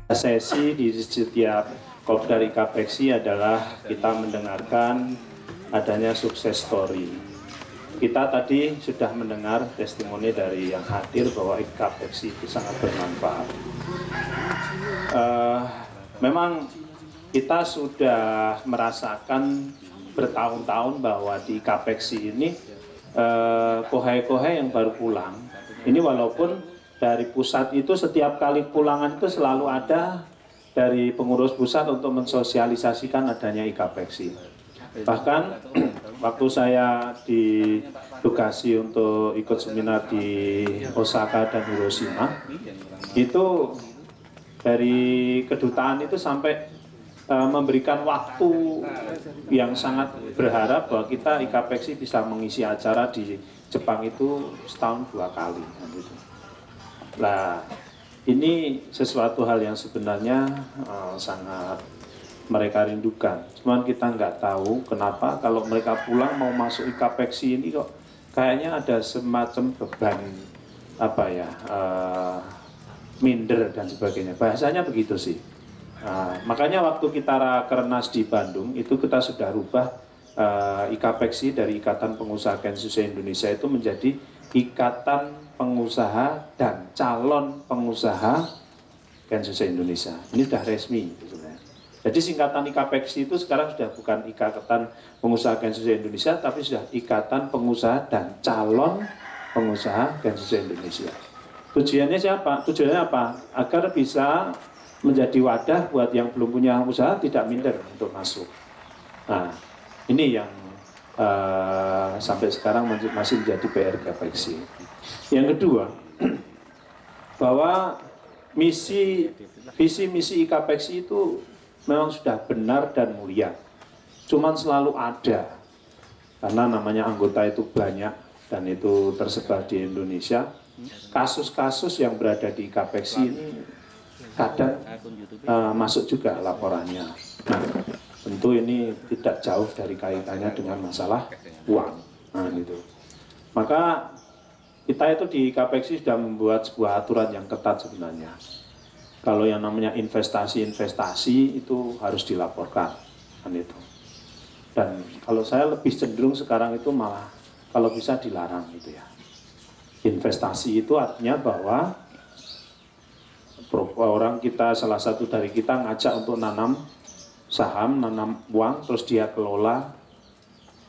Sesi di setiap kopdar IKAPEXI adalah kita mendengarkan adanya sukses story. Kita tadi sudah mendengar testimoni dari yang hadir bahwa IKAPEXI itu sangat bermanfaat. Memang kita sudah merasakan bertahun-tahun bahwa di IKAPEXI ini kohai-kohai yang baru pulang, ini walaupun dari pusat itu setiap kali pulangan itu selalu ada dari pengurus pusat untuk mensosialisasikan adanya IKAPEXI. Bahkan waktu saya ditugasi untuk ikut seminar di Osaka dan Hiroshima, itu dari kedutaan itu sampai memberikan waktu yang sangat berharap bahwa kita IKAPEXI bisa mengisi acara di Jepang itu setahun 2 kali. Gitu. Nah, ini sesuatu hal yang sebenarnya sangat mereka rindukan. Cuman kita nggak tahu kenapa kalau mereka pulang mau masuk IKAPEXI ini kok kayaknya ada semacam beban minder dan sebagainya. Bahasanya begitu sih. Makanya waktu kita rakernas di Bandung itu kita sudah rubah IKAPEXI dari Ikatan Pengusaha Kensusa Indonesia itu menjadi Ikatan Pengusaha dan Calon Pengusaha Kensusa Indonesia. Ini sudah resmi sebenarnya. Jadi singkatan IKAPEXI itu sekarang sudah bukan Ikatan Pengusaha Kensusa Indonesia, tapi sudah Ikatan Pengusaha dan Calon Pengusaha Kensusa Indonesia. Tujuannya siapa? Tujuannya apa? Agar bisa menjadi wadah buat yang belum punya usaha tidak minder untuk masuk. Nah, ini yang sampai sekarang masih menjadi PR IKAPEXI. Yang kedua, bahwa visi misi IKAPEXI itu memang sudah benar dan mulia. Cuman selalu ada, karena namanya anggota itu banyak dan itu tersebar di Indonesia. Kasus-kasus yang berada di IKAPEXI ini kadang masuk juga laporannya. Nah, tentu ini tidak jauh dari kaitannya dengan masalah uang. Nah, gitu. Maka kita itu di IKAPEXI sudah membuat sebuah aturan yang ketat sebenarnya. Kalau yang namanya investasi itu harus dilaporkan, kan itu. Dan kalau saya lebih cenderung sekarang itu malah kalau bisa dilarang gitu ya. Investasi itu artinya bahwa orang kita, salah satu dari kita ngajak untuk nanam saham, nanam uang, terus dia kelola.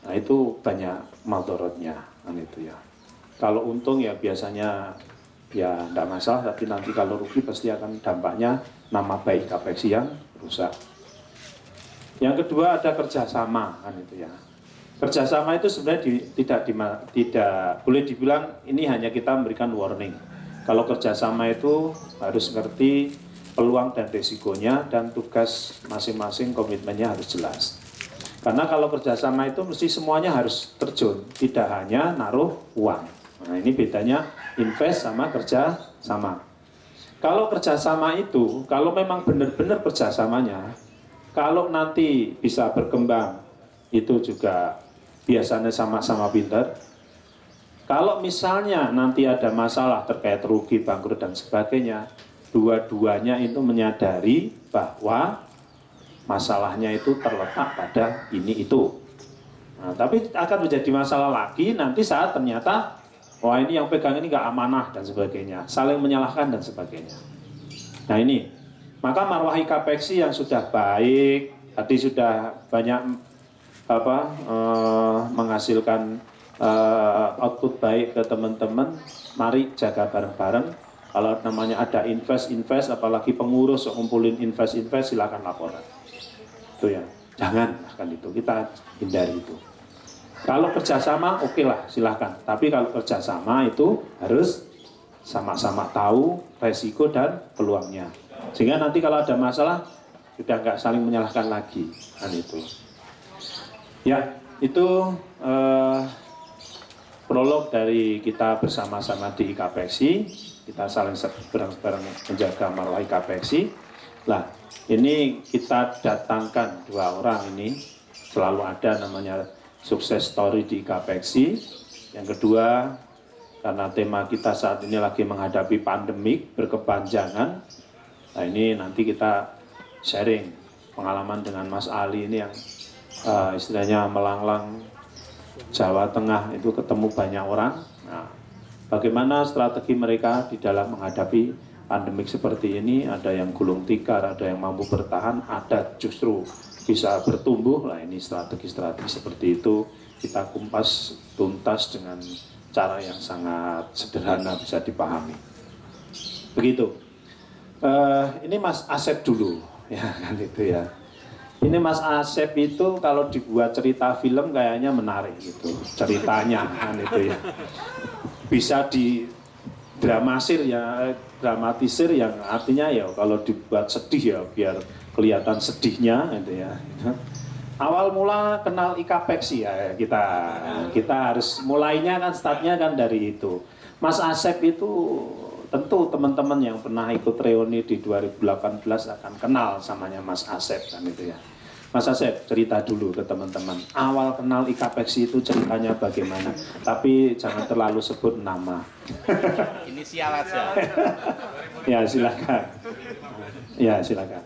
Nah itu banyak maldorotnya, kan itu ya. Kalau untung ya biasanya ya tidak masalah, tapi nanti kalau rugi pasti akan dampaknya nama baik IKAPEXI yang rusak. Yang kedua ada kerjasama, kan itu ya. Kerjasama itu sebenarnya tidak boleh dibilang ini hanya kita memberikan warning. Kalau kerjasama itu harus ngerti peluang dan risikonya dan tugas masing-masing komitmennya harus jelas. Karena kalau kerjasama itu mesti semuanya harus terjun, tidak hanya naruh uang. Nah ini bedanya invest sama kerjasama. Kalau kerjasama itu, kalau memang benar-benar kerjasamanya, kalau nanti bisa berkembang, itu juga biasanya sama-sama pintar. Kalau misalnya nanti ada masalah terkait rugi, bangkrut dan sebagainya, dua-duanya itu menyadari bahwa masalahnya itu terletak pada ini itu. Nah, tapi akan menjadi masalah lagi nanti saat ternyata wah ini yang pegang ini nggak amanah dan sebagainya, saling menyalahkan dan sebagainya. Nah ini, maka marwah IKAPEXI yang sudah baik, tadi sudah banyak menghasilkan output baik ke teman-teman, mari jaga bareng-bareng. Kalau namanya ada invest, apalagi pengurus ngumpulin invest, silakan laporan. Itu ya, jangan kan itu, kita hindari itu. Kalau kerjasama oke lah silakan, tapi kalau kerjasama itu harus sama-sama tahu resiko dan peluangnya. Sehingga nanti kalau ada masalah sudah nggak saling menyalahkan lagi, kan itu. Ya, itu prolog dari kita bersama-sama di IKAPEXI. Kita saling bareng-bareng menjaga marwah IKAPEXI. Nah, ini kita datangkan 2 orang ini, selalu ada namanya sukses story di IKAPEXI. Yang kedua, karena tema kita saat ini lagi menghadapi pandemik berkepanjangan, Nah ini nanti kita sharing pengalaman dengan Mas Ali ini yang istilahnya melanglang Jawa Tengah itu ketemu banyak orang. Nah, bagaimana strategi mereka di dalam menghadapi pandemik seperti ini? Ada yang gulung tikar, ada yang mampu bertahan, ada justru bisa bertumbuh. Nah ini strategi-strategi seperti itu kita kumpas tuntas dengan cara yang sangat sederhana bisa dipahami. Begitu. Ini Mas Asep dulu, ya kan itu ya. Ini Mas Asep itu kalau dibuat cerita film kayaknya menarik gitu ceritanya kan itu ya. Bisa didramatisir yang artinya ya kalau dibuat sedih ya biar kelihatan sedihnya gitu ya. Awal mula kenal Ikapeksi ya kita harus mulainya kan startnya kan dari itu. Mas Asep itu tentu teman-teman yang pernah ikut reuni di 2018 akan kenal samanya Mas Asep kan itu ya. Mas Asep cerita dulu ke teman-teman awal kenal Ikapeksi itu ceritanya bagaimana, tapi jangan terlalu sebut nama. Inisial aja. Ya silakan. Ya silakan.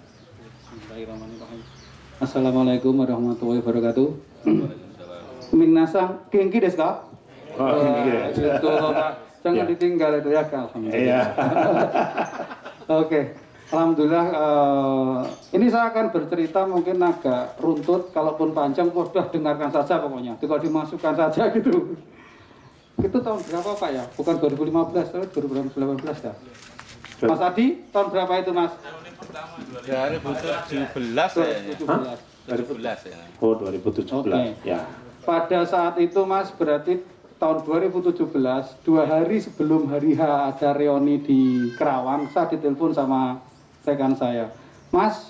Assalamualaikum warahmatullahi wabarakatuh. Minasang genki desu ka? Oh, genki. Jangan ditinggal itu ya, alhamdulillah. Iya. Oke. Alhamdulillah, ini saya akan bercerita mungkin agak runtut, kalaupun panjang, udah dengarkan saja pokoknya, kalau dimasukkan saja gitu. Itu tahun berapa Pak ya? Bukan 2015, tapi 2018 ya? Mas Adi, tahun berapa itu Mas? 2017 ya. 2017 ya. Oh 2017, Oke. ya. Pada saat itu Mas, berarti tahun 2017, 2 hari sebelum hari H ada reuni di Kerawang, saya ditelepon sama rekan saya, Mas,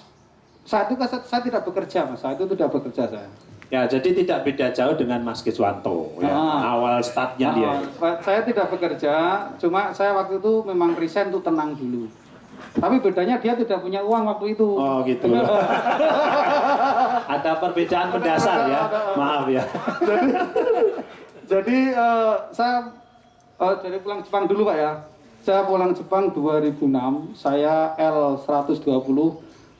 saat itu saya tidak bekerja, Mas, saat itu tidak bekerja saya. Ya, jadi tidak beda jauh dengan Mas Kiswanto, ya. Awal startnya dia. Saya tidak bekerja, cuma saya waktu itu memang resign untuk tenang dulu. Tapi bedanya dia tidak punya uang waktu itu. Oh gitu. Ada perbedaan mendasar ya, maaf ya. Jadi saya dari pulang Jepang dulu Pak ya. Saya pulang Jepang 2006, saya L120,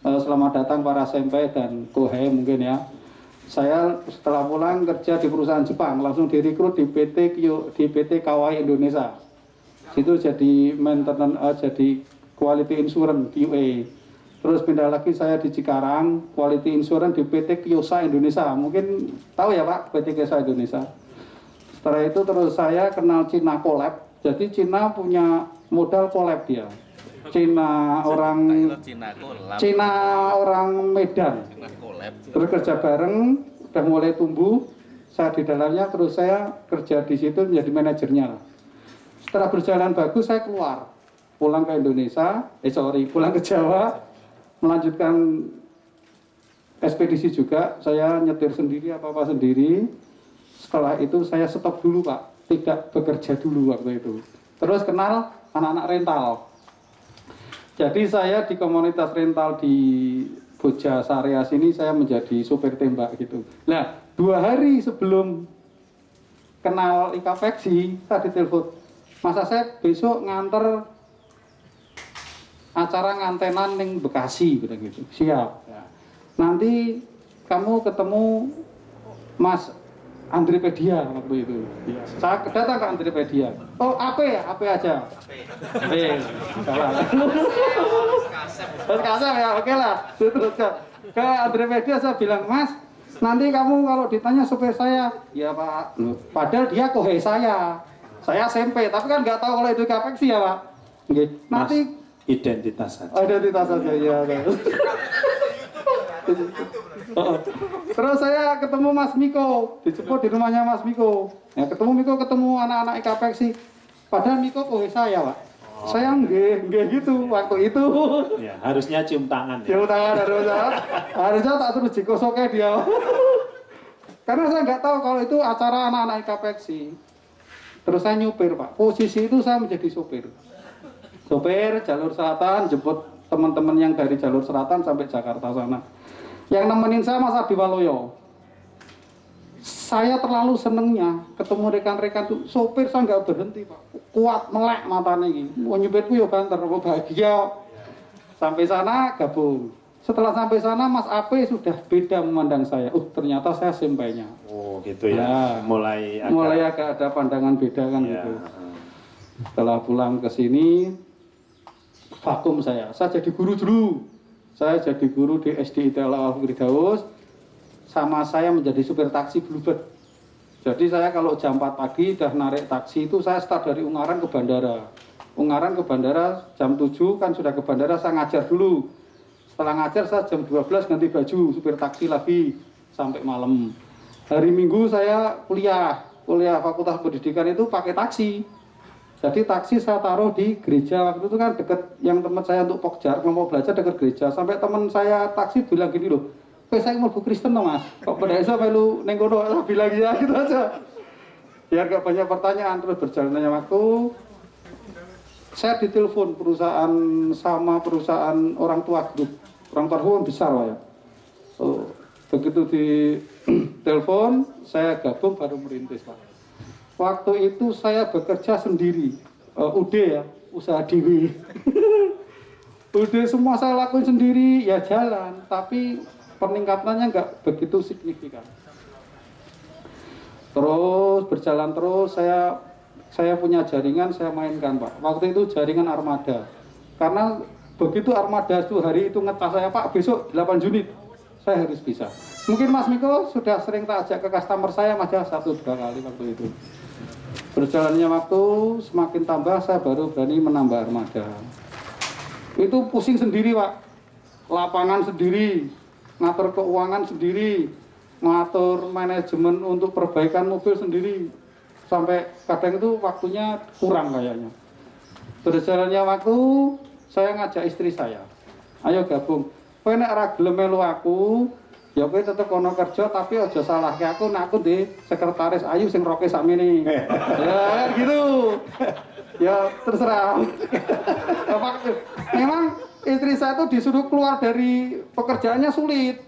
selamat datang para senpai dan kohei mungkin ya. Saya setelah pulang kerja di perusahaan Jepang, langsung direkrut di PT Kawai Indonesia. Situ jadi maintenance, jadi quality insurance QA. Terus pindah lagi saya di Cikarang, quality insurance di PT Kyosa Indonesia. Mungkin tahu ya Pak, PT Kyosa Indonesia. Setelah itu terus saya kenal Cina Collab. Jadi Cina punya modal collab dia. Cina orang Medan. Terus kerja bareng, udah mulai tumbuh. Saya di dalamnya, terus saya kerja di situ menjadi manajernya. Setelah berjalan bagus, saya keluar, pulang ke Indonesia. Pulang ke Jawa, melanjutkan ekspedisi juga. Saya nyetir sendiri, apa-apa sendiri. Setelah itu saya stop dulu Pak, tidak bekerja dulu waktu itu. Terus kenal anak-anak rental. Jadi saya di komunitas rental di Bojasarya sini saya menjadi sopir tembak gitu. Nah 2 hari sebelum kenal Ikapeksi, saya ditelepon, Mas Asep besok nganter acara ngantenan ning Bekasi gitu. Siap. Nanti kamu ketemu Mas Andripedia waktu itu. Ya. Saya datang ke Andripedia. Oh, AP ya? AP aja. AP. Salah. Terus kasar ya, oke lah. Terus ke Andripedia saya bilang, Mas, nanti kamu kalau ditanya supir saya, ya Pak. Padahal dia kohei saya. Saya SMP, tapi kan nggak tahu kalau itu Ikapeksi ya Pak. Oke. Nanti Mas, identitas saja. Identitas saja ya. Terus saya ketemu Mas Miko, dijemput di rumahnya Mas Miko. Ya ketemu Miko, ketemu anak-anak Ikapeksi. Padahal Miko kohei saya Pak. Saya nggih gitu waktu itu. Ya, harusnya cium tangan ya. Cium tangan harusnya tak terus dikosoke dia. Karena saya nggak tahu kalau itu acara anak-anak Ikapeksi. Terus saya nyupir Pak. Posisi itu saya menjadi sopir. Sopir jalur selatan, jemput teman-teman yang dari jalur selatan sampai Jakarta sana. Yang nemenin saya Mas Adi Waloyo. Saya terlalu senengnya ketemu rekan-rekan tuh, sopir saya nggak berhenti Pak. Kuat melek matanya ini. Mau nyupirku ya banter, bahagia. Sampai sana gabung. Setelah sampai sana Mas AP sudah beda memandang saya. Ternyata saya sempainya. Oh gitu ya. Mulai agak ada pandangan beda kan ya. gitu. Setelah pulang ke sini vakum saya jadi guru dulu. Saya jadi guru di SD ITLA Al-Firdaus, sama saya menjadi supir taksi Bluebird. Jadi saya kalau jam 4 pagi udah narik taksi itu saya start dari Ungaran ke bandara. Ungaran ke bandara jam 7 kan sudah ke bandara, saya ngajar dulu. Setelah ngajar saya jam 12 ganti baju supir taksi lagi sampai malam. Hari Minggu saya kuliah Fakultas Pendidikan itu pakai taksi. Jadi taksi saya taruh di gereja, waktu itu kan deket yang tempat saya untuk pokjar, mau belajar dekat gereja. Sampai teman saya taksi bilang gini loh, saya mau Kristen dong Mas, kok pada isa perlu nengkono lah bilang ya gitu aja. Biar gak banyak pertanyaan. Terus berjalannya waktu, saya ditelepon perusahaan orang tua grup besar lah ya. Begitu ditelepon, saya gabung baru merintis Pak. Waktu itu saya bekerja sendiri, usaha dewi. Semua saya lakuin sendiri, ya jalan, tapi peningkatannya nggak begitu signifikan. Terus berjalan terus, saya punya jaringan, saya mainkan Pak. Waktu itu jaringan armada, karena begitu armada itu hari itu ngecas saya Pak, besok 8 unit, saya harus bisa. Mungkin Mas Miko sudah sering tak ajak ke customer saya, aja 1-2 kali waktu itu. Berjalannya waktu semakin tambah, saya baru berani menambah armada. Itu pusing sendiri Pak, lapangan sendiri, ngatur keuangan sendiri, ngatur manajemen untuk perbaikan mobil sendiri. Sampai kadang itu waktunya kurang kayaknya. Berjalannya waktu, saya ngajak istri saya, ayo gabung. Kowe nek ora gelem melu aku, ya kowe tetep kono kerja tapi aja salahke aku, nek aku di sekretaris Ayu sing roke sakmene. Ya gitu. Ya terserah. Memang istri saya tuh disuruh keluar dari pekerjaannya sulit.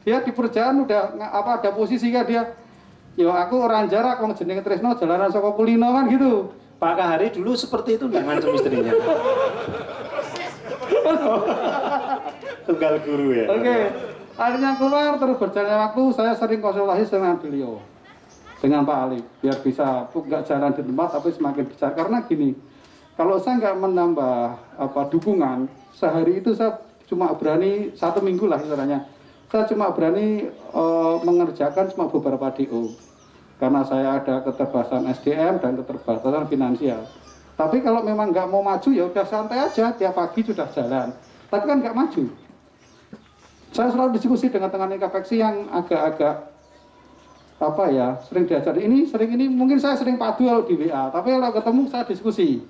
Dia di pekerjaan udah ada posisi kan dia. Ya aku orang jarak wong jenenge Tresno jalanan saka Kulino kan gitu. Pak Kahari dulu seperti itu nggak ngancam istrinya. Tunggal guru ya. Oke. Akhirnya keluar terus berjalannya waktu, saya sering konsultasi dengan beliau, dengan Pak Ali, biar bisa nggak jalan di tempat tapi semakin besar. Karena gini, kalau saya nggak menambah dukungan, sehari itu saya cuma berani 1 minggu lah istilahnya, saya cuma berani mengerjakan cuma beberapa DO, karena saya ada keterbatasan SDM dan keterbatasan finansial. Tapi kalau memang nggak mau maju ya udah santai aja, tiap pagi sudah jalan. Tapi kan nggak maju. Saya selalu diskusi dengan IKPEXI yang agak-agak sering diajar. Ini mungkin saya sering padu kalau di WA, tapi kalau ketemu saya diskusi.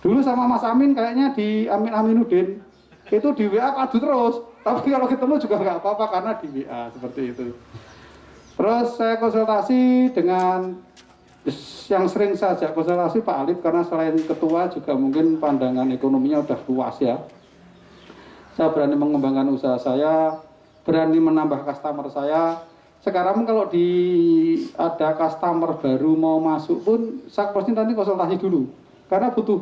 Dulu sama Mas Amin kayaknya di Aminuddin itu di WA padu terus, tapi kalau ketemu juga nggak apa-apa karena di WA seperti itu. Terus saya konsultasi dengan yang sering saya ajak konsultasi Pak Alif, karena selain ketua juga mungkin pandangan ekonominya udah luas ya. Saya berani mengembangkan usaha saya, berani menambah customer saya. Sekarang kalau ada customer baru mau masuk pun, saya pasti nanti konsultasi dulu. Karena butuh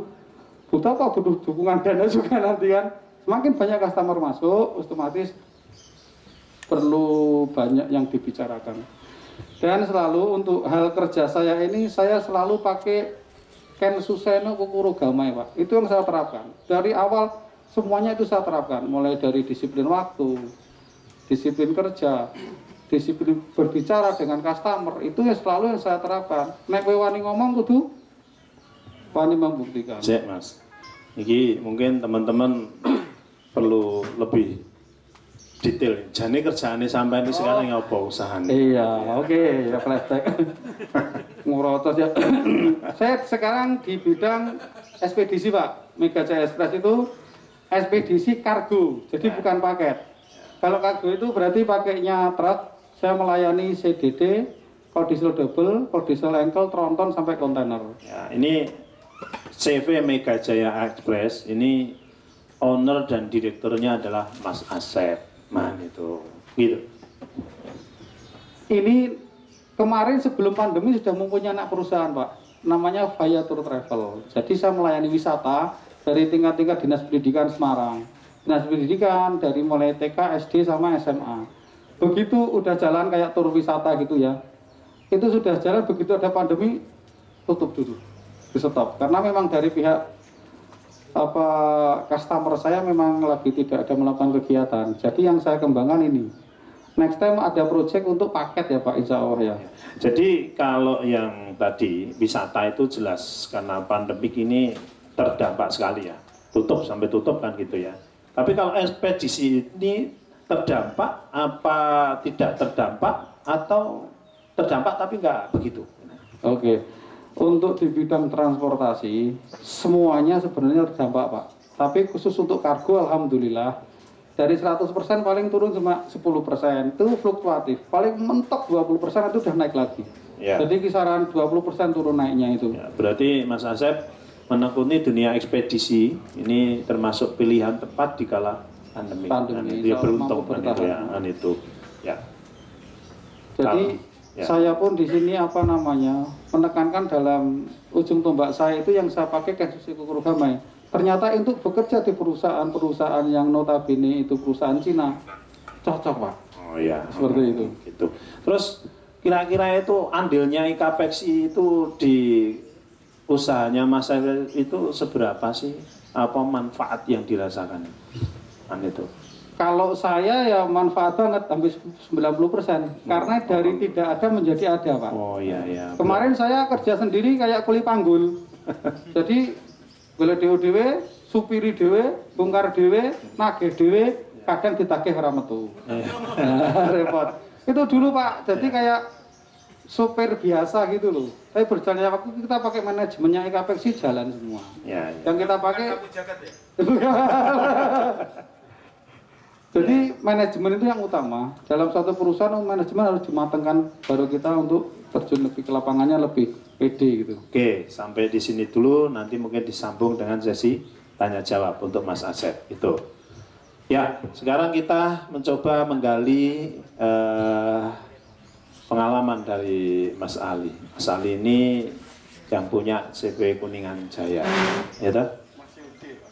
dukungan dana juga nanti kan. Semakin banyak customer masuk, otomatis perlu banyak yang dibicarakan. Dan selalu untuk hal kerja saya ini, saya selalu pakai Ken Suseno Kukuru Gamai Pak. Itu yang saya terapkan. Dari awal semuanya itu saya terapkan, mulai dari disiplin waktu, disiplin kerja, disiplin berbicara dengan customer, itu yang selalu yang saya terapkan. Nek kowe wani ngomong kudu wani membuktikan. Cek Mas, ini mungkin teman-teman perlu lebih detail. Jane kerjaane sampai ini sekarang apa usahanya? Iya, oke, ya flashback. Ngurotos ya. Saya sekarang di bidang ekspedisi Pak. Mega Jaya Express itu ekspedisi kargo, jadi bukan paket. Kalau kargo itu berarti pakainya truk. Saya melayani CDD, kalau diesel double, kalau diesel engkel, tronton sampai kontainer. Ya, ini CV Mega Jaya Express, ini owner dan direkturnya adalah Mas Asep. Man itu, gitu. Ini kemarin sebelum pandemi sudah mempunyai anak perusahaan Pak, namanya Via Tour Travel. Jadi saya melayani wisata dari tingkat-tingkat Dinas Pendidikan Semarang. dinas pendidikan dari mulai TK, SD sama SMA. Begitu udah jalan kayak tur wisata gitu ya, itu sudah jalan, begitu ada pandemi tutup dulu, di stop. Karena memang dari pihak customer saya memang lagi tidak ada melakukan kegiatan. Jadi yang saya kembangkan ini, next time ada project untuk paket ya Pak, insya Allah ya. Jadi kalau yang tadi wisata itu jelas karena pandemik ini terdampak sekali ya, tutup sampai tutup kan gitu ya. Tapi kalau ekspedisi ini terdampak apa tidak terdampak atau terdampak tapi nggak begitu? Oke, untuk di bidang transportasi semuanya sebenarnya terdampak Pak. Tapi khusus untuk kargo alhamdulillah dari 100% paling turun cuma 10%, itu fluktuatif. Paling mentok 20% itu udah naik lagi. Ya. Jadi kisaran 20% turun naiknya itu. Ya, berarti Mas Asep menekuni dunia ekspedisi ini termasuk pilihan tepat di kala pandemi. Dia beruntung kan itu ya, kan itu. Ya. Jadi ya. saya pun di sini menekankan dalam ujung tombak saya itu yang saya pakai kasus Kukurugamai. Ternyata untuk bekerja di perusahaan-perusahaan yang notabene itu perusahaan Cina cocok Pak. Oh ya. Seperti itu. Gitu. Terus kira-kira itu andilnya IKAPEXI itu di usahanya Mas Asep itu seberapa sih? Apa manfaat yang dirasakan? Itu. Kalau saya ya manfaat banget hampir 90%. Karena dari tidak ada menjadi ada Pak. Oh iya iya. Kemarin saya kerja sendiri kayak kuli panggul. Jadi boleh dewe, supiri dewe, bongkar dewe, nagih dewe, kadang ditagih ora metu. Nah, repot. Itu dulu Pak. Jadi kayak sopir biasa gitu loh. Tapi berjalannya waktu kita pakai manajemennya IKAPEXI jalan semua. Ya, ya. Yang kita pakai Jadi manajemen itu yang utama. Dalam satu perusahaan manajemen harus dimatangkan baru kita untuk terjun lebih ke lapangannya lebih pede gitu. Oke, sampai di sini dulu, nanti mungkin disambung dengan sesi tanya jawab untuk Mas Asep itu. Ya, sekarang kita mencoba menggali pengalaman dari Mas Ali. Mas Ali ini yang punya CV Kuningan Jaya, ya toh?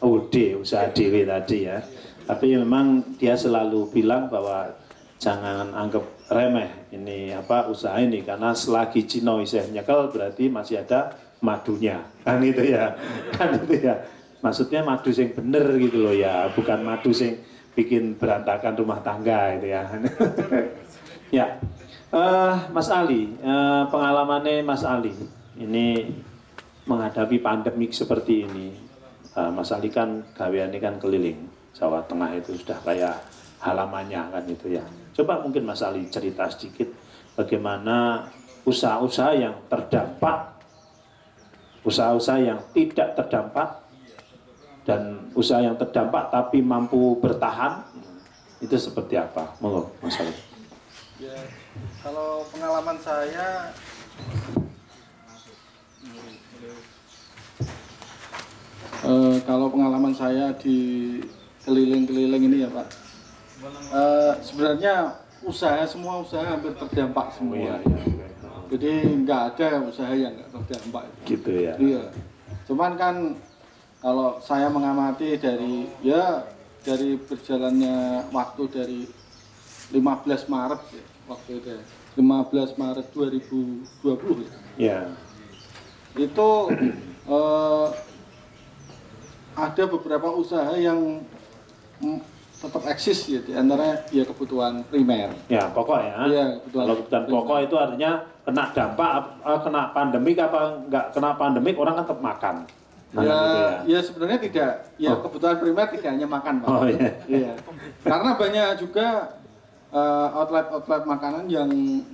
UD, usaha dewe tadi ya. Tapi memang dia selalu bilang bahwa jangan anggap remeh ini usaha ini, karena selagi Cino isih nyekel berarti masih ada madunya, kan itu ya, kan itu ya. Maksudnya madu sing bener gitu loh ya, bukan madu sing bikin berantakan rumah tangga itu ya. Ya, Mas Ali, pengalamannya Mas Ali ini menghadapi pandemik seperti ini. Mas Ali kan gaweane kan keliling Jawa Tengah, itu sudah kayak halamannya kan itu ya. Coba mungkin Mas Ali cerita sedikit bagaimana usaha-usaha yang terdampak, usaha-usaha yang tidak terdampak, dan usaha yang terdampak tapi mampu bertahan, itu seperti apa? Monggo Mas Ali. Ya, kalau pengalaman saya di keliling-keliling ini ya Pak, sebenarnya semua usaha hampir terdampak semua. Oh, iya. Jadi nggak ada usaha yang nggak terdampak. Gitu ya. Iya. Cuman kan kalau saya mengamati dari berjalannya waktu dari 15 Maret ya, waktu itu 15 Maret 2020 Ya. itu ada beberapa usaha yang tetap eksis ya, di antaranya ya kebutuhan primer. Ya, pokok ya. Iya, Kalau kebutuhan pokok itu artinya kena dampak, kena pandemik apa enggak kena pandemik, orang kan tetap makan. Nah, ya, gitu ya. ya sebenarnya tidak. Ya kebutuhan primer tidak hanya makan, Pak. Oh iya. Iya. Karena banyak juga outlet-outlet makanan yang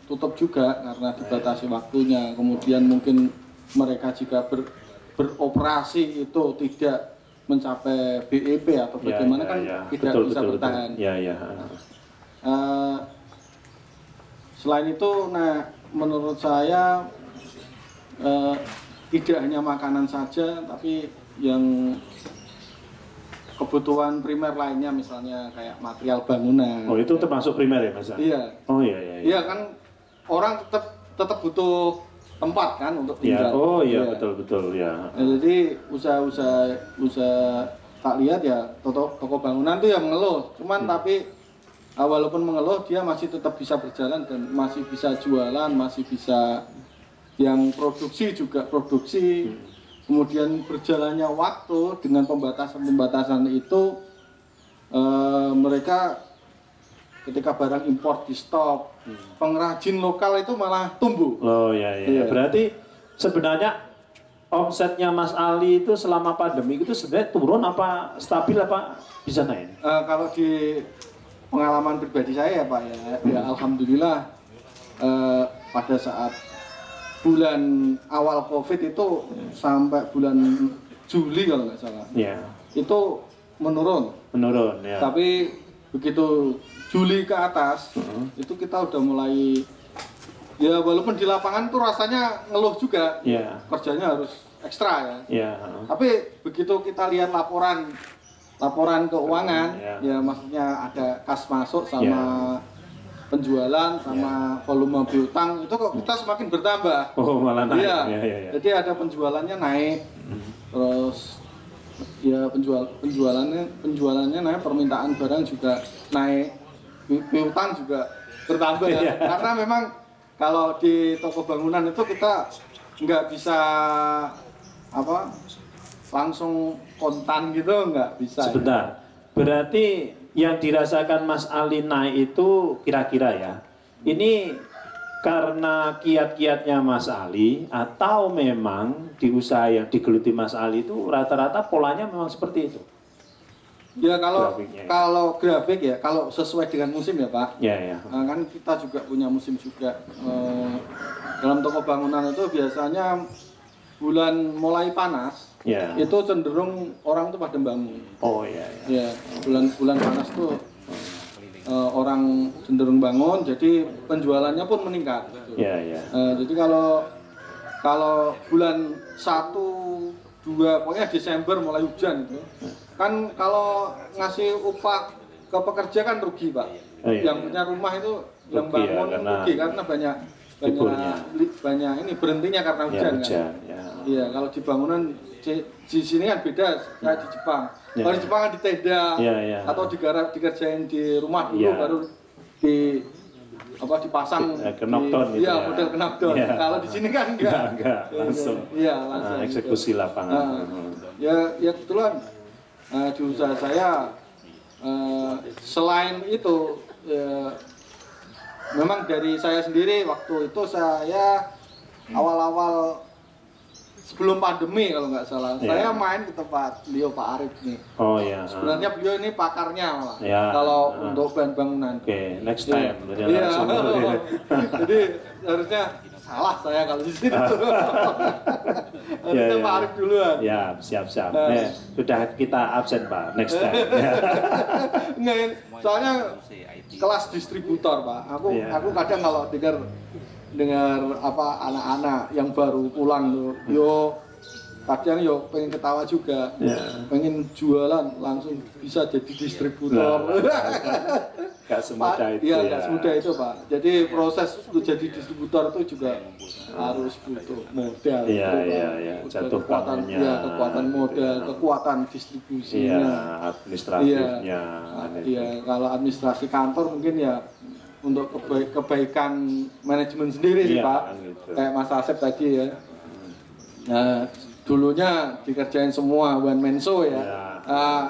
tutup juga karena dibatasi waktunya. Kemudian mungkin mereka jika beroperasi itu tidak mencapai BEP atau bagaimana tidak betul, bisa bertahan. Ya, ya. Selain itu, menurut saya tidak hanya makanan saja, tapi yang kebutuhan primer lainnya, misalnya kayak material bangunan. Oh, itu termasuk primer ya Mas? Iya. Oh iya. Iya kan, orang tetap butuh tempat kan untuk tinggal. Ya, oh iya, betul ya. Nah, jadi usaha tak lihat ya toko bangunan tuh ya mengeluh, cuman tapi walaupun mengeluh dia masih tetap bisa berjalan dan masih bisa jualan, masih bisa yang produksi juga produksi. Kemudian berjalannya waktu dengan pembatasan itu mereka ketika barang impor di stop, pengrajin lokal itu malah tumbuh. Oh ya. Berarti sebenarnya omsetnya Mas Ali itu selama pandemi itu sebenarnya turun apa stabil apa bisa naik? Kalau di pengalaman pribadi saya ya Pak ya alhamdulillah pada saat bulan awal COVID itu sampai bulan Juli kalau nggak salah, itu menurun ya. Tapi begitu Juli ke atas itu kita udah mulai ya walaupun di lapangan tuh rasanya ngeluh juga, kerjanya harus ekstra ya. Tapi begitu kita lihat laporan keuangan, ya maksudnya ada kas masuk sama penjualan sama volume piutang itu kok kita semakin bertambah. Oh malah naik. Iya. Jadi ada penjualannya naik, terus ya penjualannya naik, permintaan barang juga naik, piutang juga bertambah ya. Karena memang kalau di toko bangunan itu kita nggak bisa langsung kontan gitu, nggak bisa. Sebentar, berarti yang dirasakan Mas Ali naik itu kira-kira ya, ini karena kiat-kiatnya Mas Ali atau memang di usaha yang digeluti Mas Ali itu rata-rata polanya memang seperti itu? Ya kalau grafik ya, kalau sesuai dengan musim ya Pak. Kan kita juga punya musim juga. Dalam toko bangunan itu biasanya bulan mulai panas, itu cenderung orang tuh pada bangun. Ya, bulan panas tuh orang cenderung bangun, jadi penjualannya pun meningkat. Gitu. Jadi kalau bulan 1, 2, pokoknya Desember mulai hujan gitu. Kan kalau ngasih upah ke pekerja kan rugi Pak. Yang punya rumah itu yang bangun rugi karena banyak ini berhentinya karena hujan kan. Iya, kalau di bangunan di sini kan beda, saya di Jepang. Kalau di Jepang kan di tenda atau dikerjain di rumah dulu baru dipasang knockdown gitu. Iya, model knockdown. Kalau di sini kan enggak. Langsung. Langsung eksekusi gitu. lapangan. Ya kebetulan di usaha saya selain itu memang dari saya sendiri waktu itu saya awal-awal sebelum pandemi kalau nggak salah, saya main ke tempat beliau Pak Arif nih. Sebenarnya beliau ini pakarnya malah. Kalau untuk bahan bangunan. Next time. Jadi harusnya salah saya kalau di sini. Harusnya Pak Arif duluan. Siap. Sudah kita absen Pak. Next time. Soalnya kelas distributor Pak. Aku kadang kalau dengar anak-anak yang baru pulang tuh, kadang pengen ketawa juga, pengen jualan langsung bisa jadi distributor. Gak semudah itu. Gak semudah itu Pak. Jadi proses untuk jadi distributor itu juga harus butuh modal. Jatuh bangunnya. Kekuatan modal, kekuatan distribusinya. Administratifnya. Kalau administrasi kantor mungkin ya untuk kebaikan manajemen sendiri sih Pak, gitu. Kayak Mas Asep tadi ya. Nah, dulunya dikerjain semua one man show ya.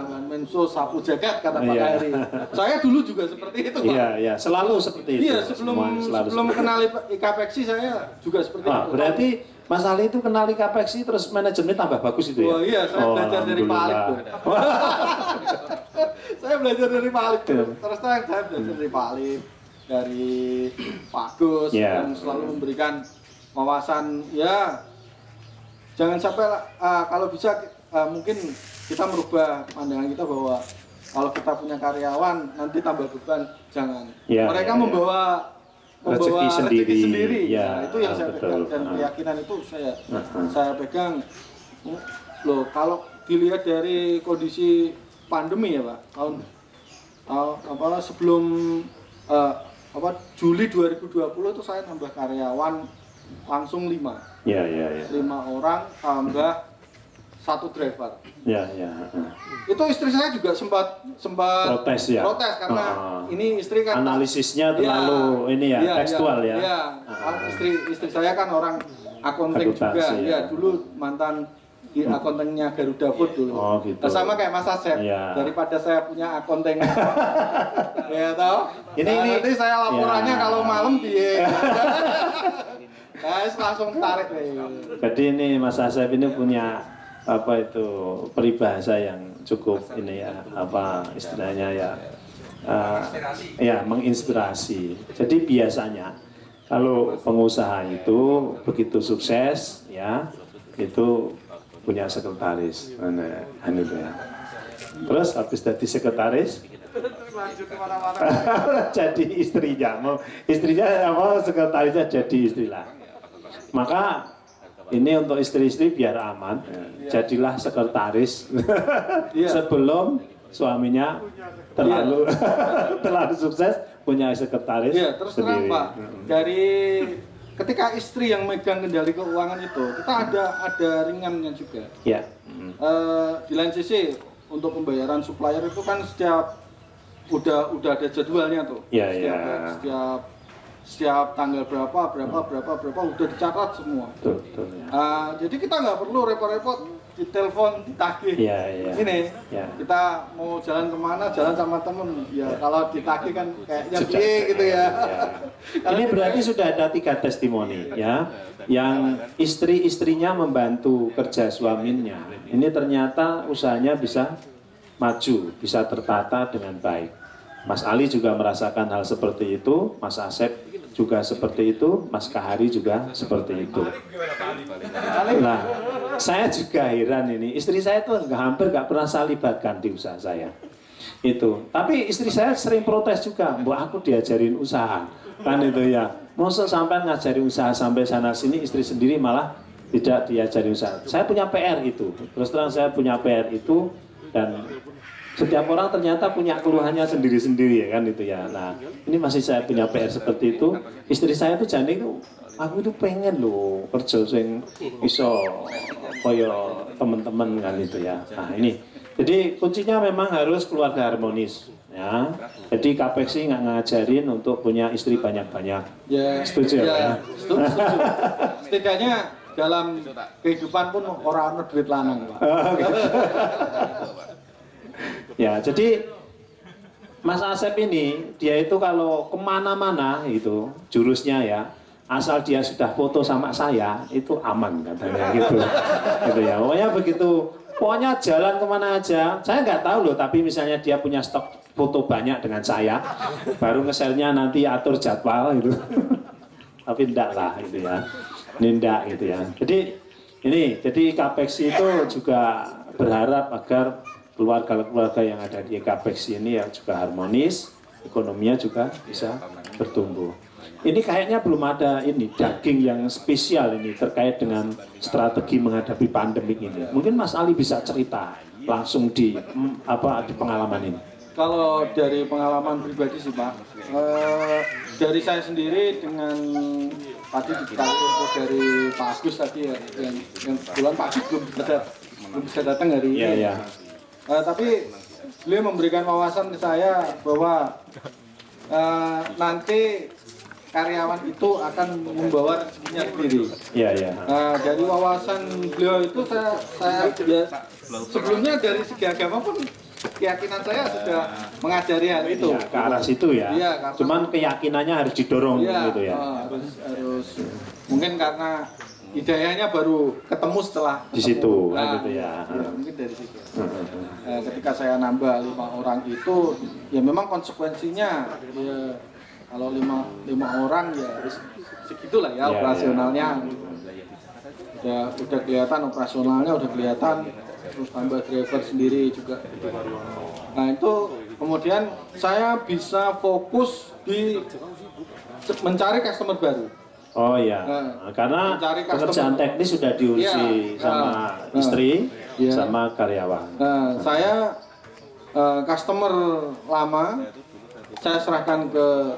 One man show sapu jagat kata Pak Heri. Saya dulu juga seperti itu Pak. Selalu seperti itu. Sebelum kenal IKAPEXI saya juga seperti itu. Berarti Mas Ali itu kenal IKAPEXI terus manajemennya tambah bagus itu ya? Iya, saya belajar dari Pak Alif tuh. Saya belajar dari Pak Alif tuh. Terus terang saya belajar dari Pak Alif, dari Pak Gus yang selalu memberikan wawasan jangan sampai kalau bisa mungkin kita merubah pandangan kita bahwa kalau kita punya karyawan nanti tambah beban, jangan. Mereka membawa rezeki sendiri. Itu yang saya pegang dan keyakinan itu saya pegang. Loh, kalau dilihat dari kondisi pandemi ya Pak, sebelum Juli 2020 itu saya nambah karyawan langsung 5. 5 orang tambah satu driver. Ya. Itu istri saya juga sempat Protes ya? protes karena ini istri kan Analisisnya terlalu tekstual ya. Iya. Istri saya kan orang akunting juga. Akuntansi, ya. Ya, dulu mantan di akuntingnya Garuda Food dulu. Oh, gitu. Sama kayak Mas Asep. Iya. Daripada saya punya akunting. Ya tahu. Ini Nanti saya laporannya ya. kalau malam piye. Guys, langsung tarik nih. Jadi ini Mas Asep ini punya apa itu peribahasa yang cukup ini ya, apa istilahnya ya, ya menginspirasi. Jadi biasanya kalau pengusaha itu begitu sukses ya itu punya sekretaris, itu ya. Terus habis jadi sekretaris jadi istrinya, apa sekretarisnya jadi istri lah. Maka ini untuk istri-istri biar aman, jadilah sekretaris sebelum suaminya terlalu terlalu sukses punya sekretaris. Iya, terus terang Pak, dari ketika istri yang megang kendali keuangan itu, kita ada ringannya juga. Ya. Di lain sisi untuk pembayaran supplier itu kan udah ada jadwalnya tuh. Ya, Setiap tanggal berapa udah dicatat semua. Betul. Jadi kita nggak perlu repot-repot ditelepon, ditagih. Iya. Ini Ya. kita mau jalan kemana, jalan sama temen. Ya kalau ditagih kan kayaknya piye gitu ya. Ini berarti sudah ada 3 testimoni ya, yang istri-istrinya membantu kerja suaminya. Ini ternyata usahanya bisa maju, bisa tertata dengan baik. Mas Ali juga merasakan hal seperti itu, Mas Asep juga seperti itu, Mas Kahari juga seperti itu. Nah, saya juga heran ini, istri saya tuh hampir nggak pernah saya libatkan di usaha saya. Itu, tapi istri saya sering protes juga, Mbak aku diajarin usaha, kan itu ya. Masa sampai ngajarin usaha sampai sana sini, istri sendiri malah tidak diajarin usaha. Saya punya PR itu, terus terang saya punya PR itu, dan setiap orang ternyata punya keluhannya sendiri-sendiri ya kan itu ya. Nah ini masih saya punya PR seperti itu. Istri saya tuh jane itu, aku itu pengen loh kerja sing iso koyo teman-teman kan itu ya. Nah ini, jadi kuncinya memang harus keluarga harmonis ya. Jadi KPEXI nggak ngajarin untuk punya istri banyak-banyak. Ya, Setuju ya? Setuju. Setidaknya dalam kehidupan pun orang duit lanang Pak. Ya, jadi Mas Asep ini, dia itu kalau kemana-mana itu, jurusnya ya, asal dia sudah foto sama saya, itu aman katanya gitu. Gitu ya, pokoknya jalan kemana aja, saya nggak tahu loh, tapi misalnya dia punya stok foto banyak dengan saya, baru nge-share-nya nanti atur jadwal gitu. Tapi enggak lah gitu ya, ini enggak gitu ya. Jadi KPEXI itu juga berharap agar keluarga-keluarga yang ada di KPEXI ini ya juga harmonis, ekonominya juga bisa bertumbuh. Ini kayaknya belum ada ini daging yang spesial ini terkait dengan strategi menghadapi pandemik ini. Mungkin Mas Ali bisa cerita langsung di pengalaman ini. Kalau dari pengalaman pribadi sih Pak, dari saya sendiri dengan tadi dikasih info dari Pak Agus tadi ya, yang kebetulan Pak Agus belum bisa datang hari ini. Iya. Tapi beliau memberikan wawasan ke saya bahwa nanti karyawan itu akan membawa rezekinya sendiri. Iya. Dari wawasan beliau itu saya ya, sebelumnya dari segi agama pun keyakinan saya sudah mengajari hal itu. Ya, ke arah situ ya. Iya, Cuman keyakinannya harus didorong gitu ya. Harus mungkin karena hidayahnya baru ketemu setelah Di situ ketemu. gitu ya. Mungkin dari situ. Ketika saya nambah 5 orang itu, ya memang konsekuensinya ya kalau 5 orang ya harus segitulah ya operasionalnya. Udah kelihatan operasionalnya udah kelihatan, terus tambah driver sendiri juga. Nah itu kemudian saya bisa fokus di mencari customer baru. Oh iya, karena pekerjaan teknis sudah diurusi sama istri, sama karyawan. Saya customer lama saya serahkan ke